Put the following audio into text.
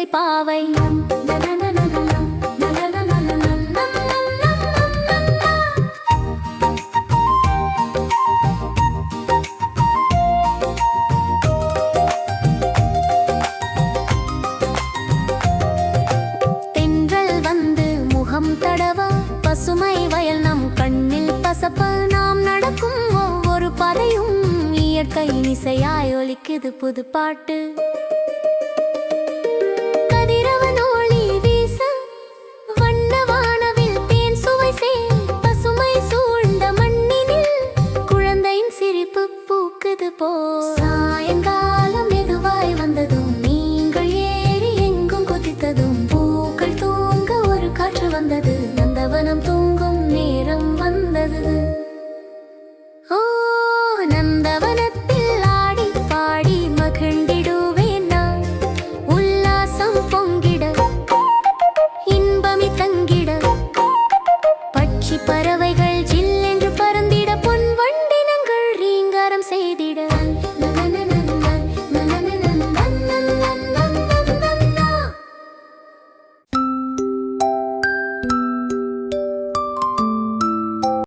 இசைப்பாவை. தென்றல் வந்து முகம் தடவ, பசுமை வயல் நம் கண்ணில் பசப்ப, நாம் நடக்கும் ஒவ்வொரு பாதையும் இயற்கை இசையாய் ஒலிக்குது புது பாட்டு. கதிரவன் ஒளி வீச, வண்ண வானவில் தேன் சுவை சேர், பசுமை சூழ்ந்த மண்ணினில் குழந்தையின் சிரிப்பு பூக்குது போ. சாயங்கால